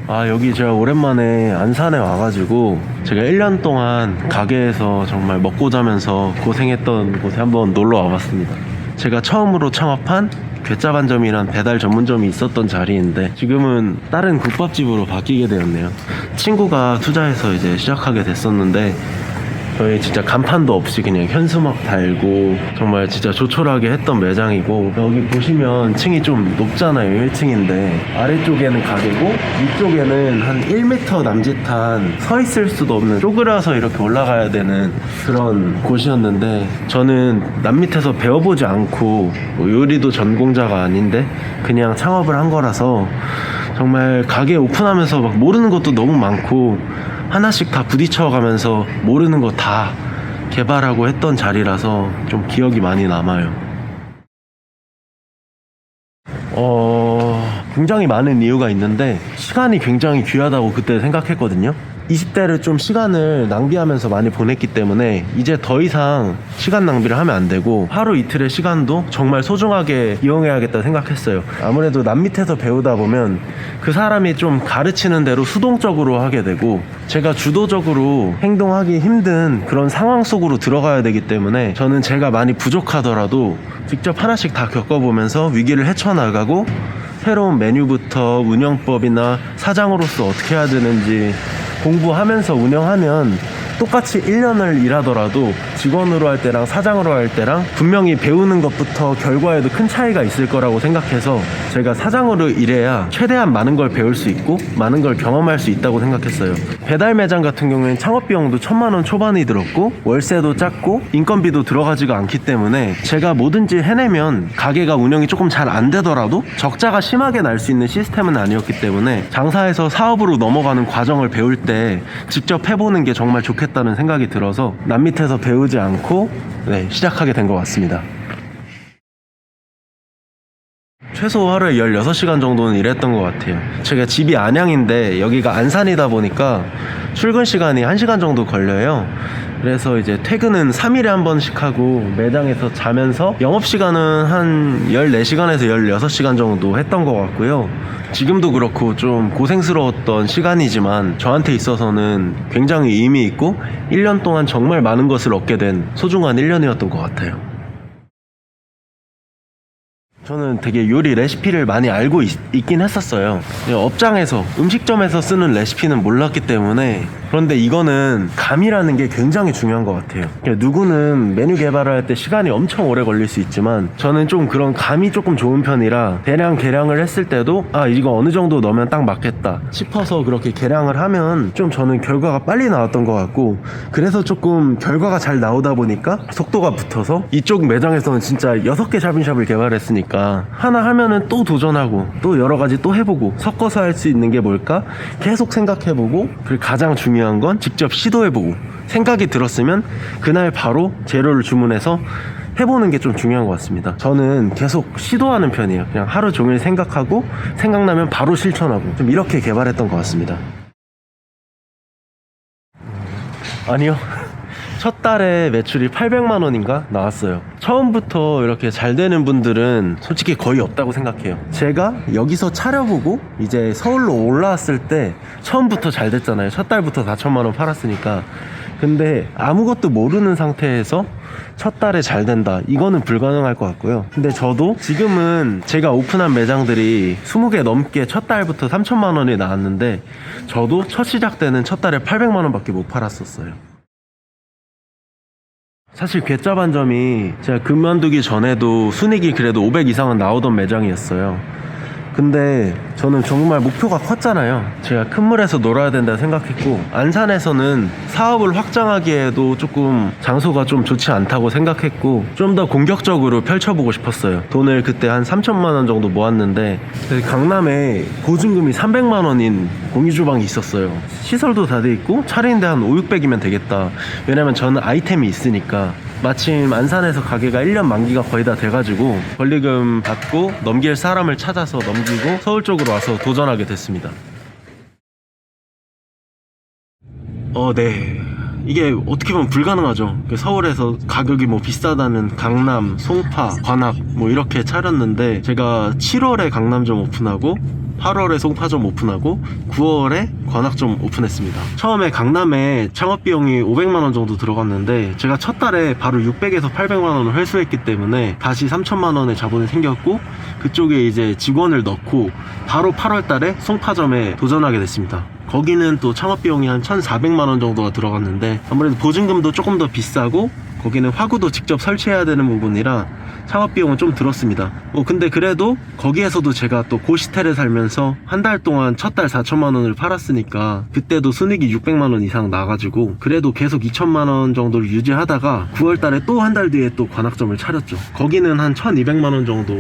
여기 제가 오랜만에 안산에 와가지고 제가 1년 동안 가게에서 정말 먹고 자면서 고생했던 곳에 한번 놀러 와봤습니다. 제가 처음으로 창업한 괴짜반점이란 배달 전문점이 있었던 자리인데 지금은 다른 국밥집으로 바뀌게 되었네요. 친구가 투자해서 이제 시작하게 됐었는데 저희 진짜 간판도 없이 그냥 현수막 달고 정말 진짜 조촐하게 했던 매장이고, 여기 보시면 층이 좀 높잖아요. 1층인데 아래쪽에는 가게고 위쪽에는 한 1m 남짓한 서 있을 수도 없는 쪼그라서 이렇게 올라가야 되는 그런 곳이었는데, 저는 남 밑에서 배워보지 않고 뭐 요리도 전공자가 아닌데 그냥 창업을 한 거라서 정말 가게 오픈하면서 막 모르는 것도 너무 많고 하나씩 다 부딪혀가면서 모르는 거 다 개발하고 했던 자리라서 좀 기억이 많이 남아요. 굉장히 많은 이유가 있는데 시간이 굉장히 귀하다고 그때 생각했거든요. 20대를 좀 시간을 낭비하면서 많이 보냈기 때문에 이제 더 이상 시간 낭비를 하면 안 되고 하루 이틀의 시간도 정말 소중하게 이용해야겠다 생각했어요. 아무래도 남 밑에서 배우다 보면 그 사람이 좀 가르치는 대로 수동적으로 하게 되고 제가 주도적으로 행동하기 힘든 그런 상황 속으로 들어가야 되기 때문에 저는 제가 많이 부족하더라도 직접 하나씩 다 겪어보면서 위기를 헤쳐나가고 새로운 메뉴부터 운영법이나 사장으로서 어떻게 해야 되는지 공부하면서 운영하면 똑같이 1년을 일하더라도 직원으로 할 때랑 사장으로 할 때랑 분명히 배우는 것부터 결과에도 큰 차이가 있을 거라고 생각해서 제가 사장으로 일해야 최대한 많은 걸 배울 수 있고 많은 걸 경험할 수 있다고 생각했어요. 배달 매장 같은 경우에는 창업 비용도 1000만원 초반이 들었고 월세도 작고 인건비도 들어가지가 않기 때문에 제가 뭐든지 해내면 가게가 운영이 조금 잘 안 되더라도 적자가 심하게 날 수 있는 시스템은 아니었기 때문에 장사에서 사업으로 넘어가는 과정을 배울 때 직접 해보는 게 정말 좋겠다는 생각이 들어서 남 밑에서 배우지 않고 시작하게 된 것 같습니다. 최소 하루에 16시간 정도는 일했던 것 같아요. 제가 집이 안양인데 여기가 안산이다 보니까 출근 시간이 1시간 정도 걸려요. 그래서 이제 퇴근은 3일에 한 번씩 하고 매장에서 자면서 영업시간은 한 14시간에서 16시간 정도 했던 것 같고요. 지금도 그렇고 좀 고생스러웠던 시간이지만 저한테 있어서는 굉장히 의미 있고 1년 동안 정말 많은 것을 얻게 된 소중한 1년이었던 것 같아요. 저는 되게 요리 레시피를 많이 알고 있긴 했었어요. 업장에서 음식점에서 쓰는 레시피는 몰랐기 때문에. 그런데 이거는 감이라는 게 굉장히 중요한 것 같아요. 누구는 메뉴 개발을 할 때 시간이 엄청 오래 걸릴 수 있지만 저는 좀 그런 감이 조금 좋은 편이라 대량 계량을 했을 때도 이거 어느 정도 넣으면 딱 맞겠다 싶어서 그렇게 계량을 하면 좀 저는 결과가 빨리 나왔던 것 같고, 그래서 조금 결과가 잘 나오다 보니까 속도가 붙어서 이쪽 매장에서는 진짜 6개 샵인샵을 개발했으니까 하나 하면은 또 도전하고 또 여러 가지 또 해보고 섞어서 할 수 있는 게 뭘까 계속 생각해보고, 그리고 가장 중요한 건 직접 시도해보고 생각이 들었으면 그날 바로 재료를 주문해서 해보는 게 좀 중요한 것 같습니다. 저는 계속 시도하는 편이에요. 그냥 하루 종일 생각하고 생각나면 바로 실천하고 좀 이렇게 개발했던 것 같습니다. 아니요. 첫 달에 매출이 800만 원인가 나왔어요. 처음부터 이렇게 잘 되는 분들은 솔직히 거의 없다고 생각해요. 제가 여기서 차려보고 이제 서울로 올라왔을 때 처음부터 잘 됐잖아요. 첫 달부터 4천만 원 팔았으니까. 근데 아무것도 모르는 상태에서 첫 달에 잘 된다, 이거는 불가능할 것 같고요. 근데 저도 지금은 제가 오픈한 매장들이 20개 넘게 첫 달부터 3천만 원이 나왔는데 저도 첫 시작 때는 첫 달에 800만 원밖에 못 팔았었어요. 사실 괴짜반점이 제가 그만두기 전에도 순이익이 그래도 500 이상은 나오던 매장이었어요. 근데 저는 정말 목표가 컸잖아요. 제가 큰 물에서 놀아야 된다 생각했고, 안산에서는 사업을 확장하기에도 조금 장소가 좀 좋지 않다고 생각했고 좀 더 공격적으로 펼쳐보고 싶었어요. 돈을 그때 한 3천만 원 정도 모았는데 강남에 보증금이 300만 원인 공유주방이 있었어요. 시설도 다 돼 있고 차리는데 한 5, 600이면 되겠다. 왜냐면 저는 아이템이 있으니까. 마침 안산에서 가게가 1년 만기가 거의 다 돼가지고 권리금 받고 넘길 사람을 찾아서 넘기고 서울 쪽으로 와서 도전하게 됐습니다. 네. 이게 어떻게 보면 불가능하죠. 서울에서 가격이 뭐 비싸다는 강남, 송파, 관악 뭐 이렇게 차렸는데 제가 7월에 강남점 오픈하고 8월에 송파점 오픈하고 9월에 관악점 오픈했습니다. 처음에 강남에 창업비용이 500만원 정도 들어갔는데 제가 첫 달에 바로 600에서 800만원을 회수했기 때문에 다시 3천만원의 자본이 생겼고, 그쪽에 이제 직원을 넣고 바로 8월 달에 송파점에 도전하게 됐습니다. 거기는 또 창업비용이 한 1,400만원 정도가 들어갔는데 아무래도 보증금도 조금 더 비싸고 거기는 화구도 직접 설치해야 되는 부분이라 창업비용은 좀 들었습니다. 근데 그래도 거기에서도 제가 또 고시텔에 살면서 한 달 동안 첫 달 4천만원을 팔았으니까 그때도 순이익이 600만원 이상 나가지고 그래도 계속 2천만원 정도를 유지하다가 9월달에 또 한 달 뒤에 또 관악점을 차렸죠. 거기는 한 1200만원 정도,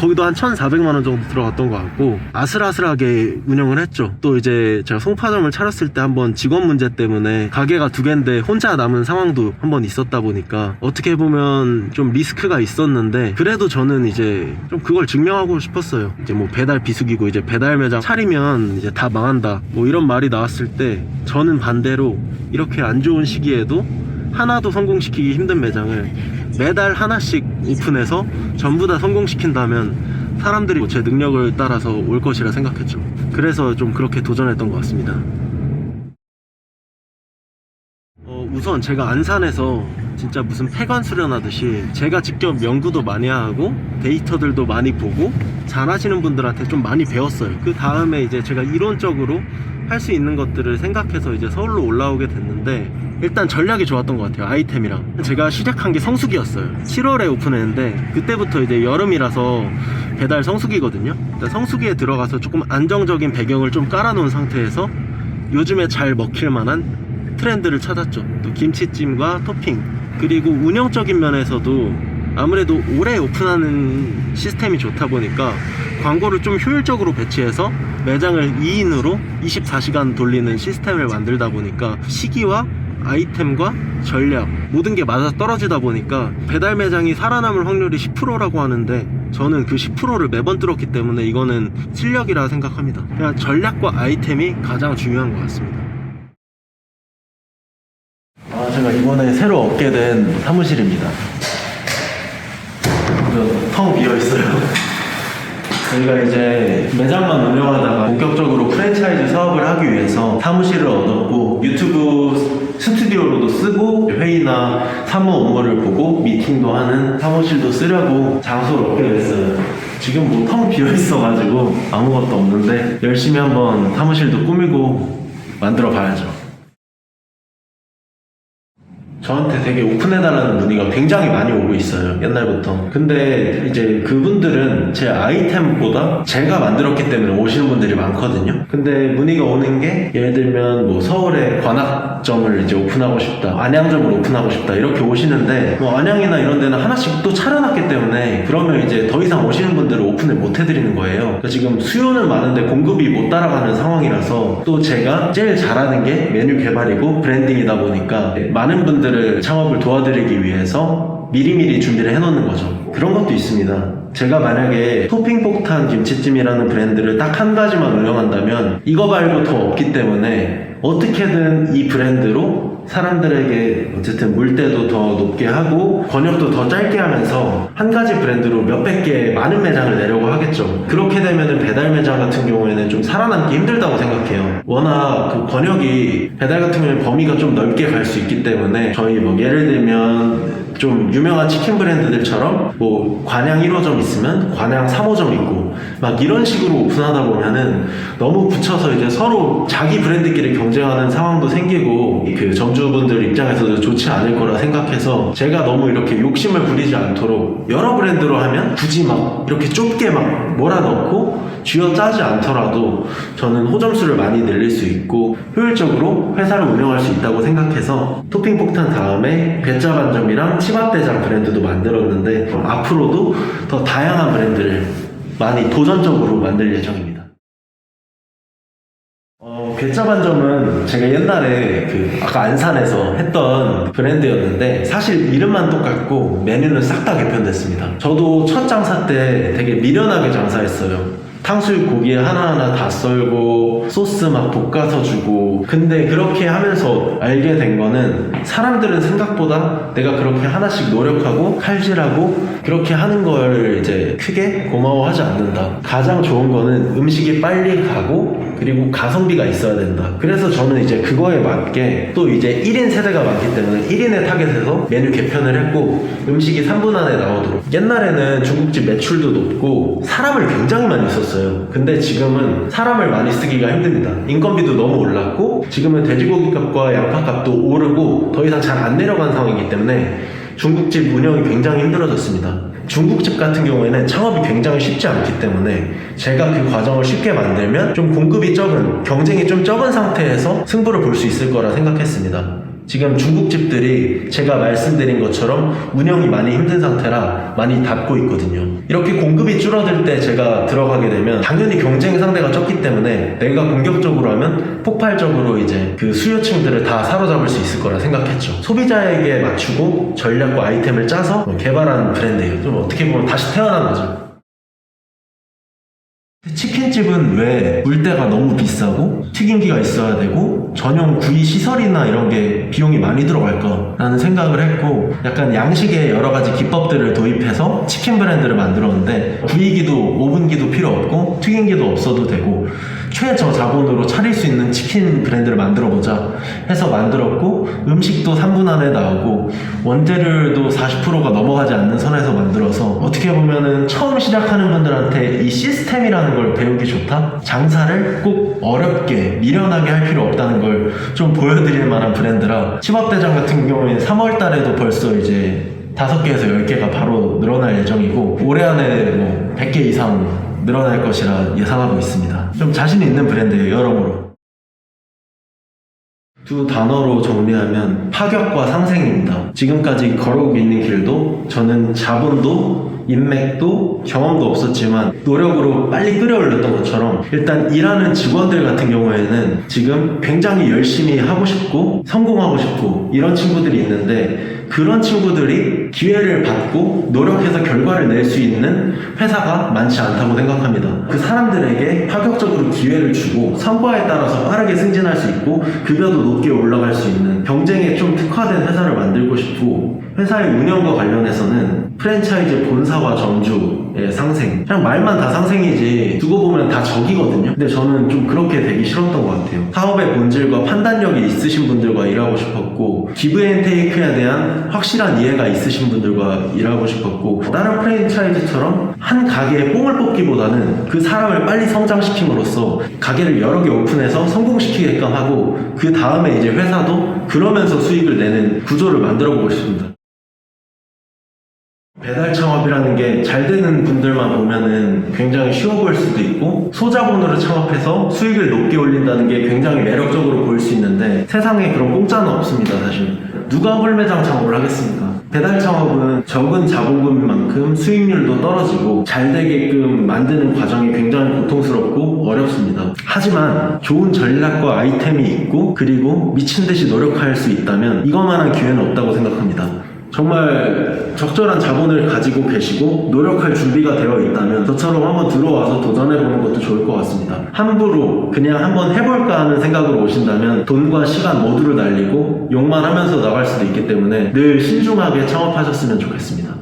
거기도 한 1400만원 정도 들어갔던 것 같고 아슬아슬하게 운영을 했죠. 또 이제 제가 송파점을 차렸을 때 한번 직원 문제 때문에 가게가 2개인데 혼자 남은 상황도 한번 있었다 보니까 어떻게 보면 좀 리스크가 있었는데, 그래도 저는 이제 좀 그걸 증명하고 싶었어요. 이제 뭐 배달 비수기고 이제 배달 매장 차리면 이제 다 망한다 뭐 이런 말이 나왔을 때 저는 반대로 이렇게 안 좋은 시기에도 하나도 성공시키기 힘든 매장을 매달 하나씩 오픈해서 전부 다 성공시킨다면 사람들이 제 능력을 따라서 올 것이라 생각했죠. 그래서 좀 그렇게 도전했던 것 같습니다. 우선 제가 안산에서 진짜 무슨 폐관 수련하듯이 제가 직접 연구도 많이 하고 데이터들도 많이 보고 잘하시는 분들한테 좀 많이 배웠어요. 그 다음에 이제 제가 이론적으로 할 수 있는 것들을 생각해서 이제 서울로 올라오게 됐는데, 일단 전략이 좋았던 것 같아요. 아이템이랑 제가 시작한 게 성수기였어요. 7월에 오픈했는데 그때부터 이제 여름이라서 배달 성수기거든요. 일단 성수기에 들어가서 조금 안정적인 배경을 좀 깔아놓은 상태에서 요즘에 잘 먹힐 만한 트렌드를 찾았죠. 또 김치찜과 토핑, 그리고 운영적인 면에서도 아무래도 올해 오픈하는 시스템이 좋다 보니까 광고를 좀 효율적으로 배치해서 매장을 2인으로 24시간 돌리는 시스템을 만들다 보니까 시기와 아이템과 전략 모든 게 맞아 떨어지다 보니까 배달 매장이 살아남을 확률이 10%라고 하는데 저는 그 10%를 매번 뚫었기 때문에 이거는 실력이라 생각합니다. 그냥 전략과 아이템이 가장 중요한 것 같습니다. 제가 이번에 새로 얻게 된 사무실입니다. 텅 비어있어요. 저희가 이제 매장만 운영하다가 본격적으로 프랜차이즈 사업을 하기 위해서 사무실을 얻었고 유튜브 스튜디오로도 쓰고 회의나 사무 업무를 보고 미팅도 하는 사무실도 쓰려고 장소를 얻게 됐어요. 지금 뭐 텅 비어있어가지고 아무것도 없는데 열심히 한번 사무실도 꾸미고 만들어 봐야죠. 저한테 되게 오픈해달라는 문의가 굉장히 많이 오고 있어요, 옛날부터. 근데 이제 그분들은 제 아이템보다 제가 만들었기 때문에 오시는 분들이 많거든요. 근데 문의가 오는 게 예를 들면 뭐 서울에 관악점을 이제 오픈하고 싶다, 안양점을 오픈하고 싶다 이렇게 오시는데 뭐 안양이나 이런 데는 하나씩 또 차려놨기 때문에 그러면 이제 더 이상 오시는 분들을 오픈을 못 해드리는 거예요. 그러니까 지금 수요는 많은데 공급이 못 따라가는 상황이라서 또 제가 제일 잘하는 게 메뉴 개발이고 브랜딩이다 보니까 많은 분들 창업을 도와드리기 위해서 미리미리 준비를 해놓는 거죠. 그런 것도 있습니다. 제가 만약에 토핑 폭탄 김치찜이라는 브랜드를 딱 한 가지만 운영한다면 이거 말고 더 없기 때문에 어떻게든 이 브랜드로 사람들에게 어쨌든 물때도 더 높게 하고 권역도 더 짧게 하면서 한 가지 브랜드로 몇백 개 많은 매장을 내려고 하겠죠. 그렇게 되면은 배달 매장 같은 경우에는 좀 살아남기 힘들다고 생각해요. 워낙 그 권역이 배달 같은 경우에는 범위가 좀 넓게 갈 수 있기 때문에 저희 뭐 예를 들면 좀 유명한 치킨 브랜드들처럼 뭐 관양 1호점 있으면 관양 3호점 있고 막 이런 식으로 오픈하다 보면은 너무 붙여서 이제 서로 자기 브랜드끼리 경쟁하는 상황도 생기고 그 점주분들 입장에서도 좋지 않을 거라 생각해서 제가 너무 이렇게 욕심을 부리지 않도록 여러 브랜드로 하면 굳이 막 이렇게 좁게 막 몰아넣고 쥐어짜지 않더라도 저는 호점수를 많이 늘릴 수 있고 효율적으로 회사를 운영할 수 있다고 생각해서 토핑 폭탄 다음에 괴짜반점이랑 치밥대장 브랜드도 만들었는데 앞으로도 더 다양한 브랜드를 많이 도전적으로 만들 예정입니다. 괴짜반점은 제가 옛날에 아까 안산에서 했던 브랜드였는데 사실 이름만 똑같고 메뉴는 싹 다 개편됐습니다. 저도 첫 장사 때 되게 미련하게 장사했어요. 탕수육 고기 하나하나 다 썰고 소스 막 볶아서 주고. 근데 그렇게 하면서 알게 된 거는 사람들은 생각보다 내가 그렇게 하나씩 노력하고 칼질하고 그렇게 하는 걸 이제 크게 고마워하지 않는다. 가장 좋은 거는 음식이 빨리 가고 그리고 가성비가 있어야 된다. 그래서 저는 이제 그거에 맞게 또 이제 1인 세대가 많기 때문에 1인에 타겟해서 메뉴 개편을 했고 음식이 3분 안에 나오도록. 옛날에는 중국집 매출도 높고 사람을 굉장히 많이 썼어요. 근데 지금은 사람을 많이 쓰기가 힘듭니다. 인건비도 너무 올랐고 지금은 돼지고기 값과 양파 값도 오르고 더 이상 잘 안 내려간 상황이기 때문에 중국집 운영이 굉장히 힘들어졌습니다. 중국집 같은 경우에는 창업이 굉장히 쉽지 않기 때문에 제가 그 과정을 쉽게 만들면 좀 공급이 적은, 경쟁이 좀 적은 상태에서 승부를 볼 수 있을 거라 생각했습니다. 지금 중국집들이 제가 말씀드린 것처럼 운영이 많이 힘든 상태라 많이 닫고 있거든요. 이렇게 공급이 줄어들 때 제가 들어가게 되면 당연히 경쟁 상대가 적기 때문에 내가 공격적으로 하면 폭발적으로 이제 그 수요층들을 다 사로잡을 수 있을 거라 생각했죠. 소비자에게 맞추고 전략과 아이템을 짜서 개발한 브랜드예요. 좀 어떻게 보면 다시 태어난 거죠. 치킨집은 왜 물때가 너무 비싸고 튀김기가 있어야 되고 전용 구이 시설이나 이런 게 비용이 많이 들어갈까 라는 생각을 했고 약간 양식에 여러 가지 기법들을 도입해서 치킨 브랜드를 만들었는데 구이기도 오븐기도 필요 없고 튀김기도 없어도 되고 최저자본으로 차릴 수 있는 치킨 브랜드를 만들어보자 해서 만들었고 음식도 3분 안에 나오고 원재료도 40%가 넘어가지 않는 선에서 만들어서 어떻게 보면은 처음 시작하는 분들한테 이 시스템이라는 걸 배우기 좋다? 장사를 꼭 어렵게 미련하게 할 필요 없다는 걸 좀 보여드릴 만한 브랜드라 치밥대장 같은 경우에는 3월 달에도 벌써 이제 5개에서 10개가 바로 늘어날 예정이고 올해 안에 뭐 100개 이상 늘어날 것이라 예상하고 있습니다. 좀 자신 있는 브랜드예요, 여러모로. 두 단어로 정리하면 파격과 상생입니다. 지금까지 걸어오고 있는 길도 저는 자본도 인맥도 경험도 없었지만 노력으로 빨리 끌어올렸던 것처럼 일단 일하는 직원들 같은 경우에는 지금 굉장히 열심히 하고 싶고 성공하고 싶고 이런 친구들이 있는데 그런 친구들이 기회를 받고 노력해서 결과를 낼 수 있는 회사가 많지 않다고 생각합니다. 그 사람들에게 파격적으로 기회를 주고 성과에 따라서 빠르게 승진할 수 있고 급여도 높게 올라갈 수 있는 경쟁에 좀 특화된 회사를 만들고 싶고 회사의 운영과 관련해서는 프랜차이즈 본사와 점주의 상생 그냥 말만 다 상생이지 두고 보면 다 적이거든요. 근데 저는 좀 그렇게 되기 싫었던 것 같아요. 사업의 본질과 판단력이 있으신 분들과 일하고 싶었고 기브앤테이크에 대한 확실한 이해가 있으신 분들과 일하고 싶었고 다른 프랜차이즈처럼 한 가게에 뽕을 뽑기보다는 그 사람을 빨리 성장시킴으로써 가게를 여러 개 오픈해서 성공시키게끔 하고 그 다음에 이제 회사도 그러면서 수익을 내는 구조를 만들어 보고 싶습니다. 배달 창업이라는 게 잘 되는 분들만 보면은 굉장히 쉬워 보일 수도 있고 소자본으로 창업해서 수익을 높게 올린다는 게 굉장히 매력적으로 보일 수 있는데 세상에 그런 공짜는 없습니다. 사실 누가 홀매장 창업을 하겠습니까? 배달 창업은 적은 자본금인 만큼 수익률도 떨어지고 잘 되게끔 만드는 과정이 굉장히 고통스럽고 어렵습니다. 하지만 좋은 전략과 아이템이 있고 그리고 미친듯이 노력할 수 있다면 이것만한 기회는 없다고 생각합니다. 정말 적절한 자본을 가지고 계시고 노력할 준비가 되어 있다면 저처럼 한번 들어와서 도전해보는 것도 좋을 것 같습니다. 함부로 그냥 한번 해볼까 하는 생각으로 오신다면 돈과 시간 모두를 날리고 욕만 하면서 나갈 수도 있기 때문에 늘 신중하게 창업하셨으면 좋겠습니다.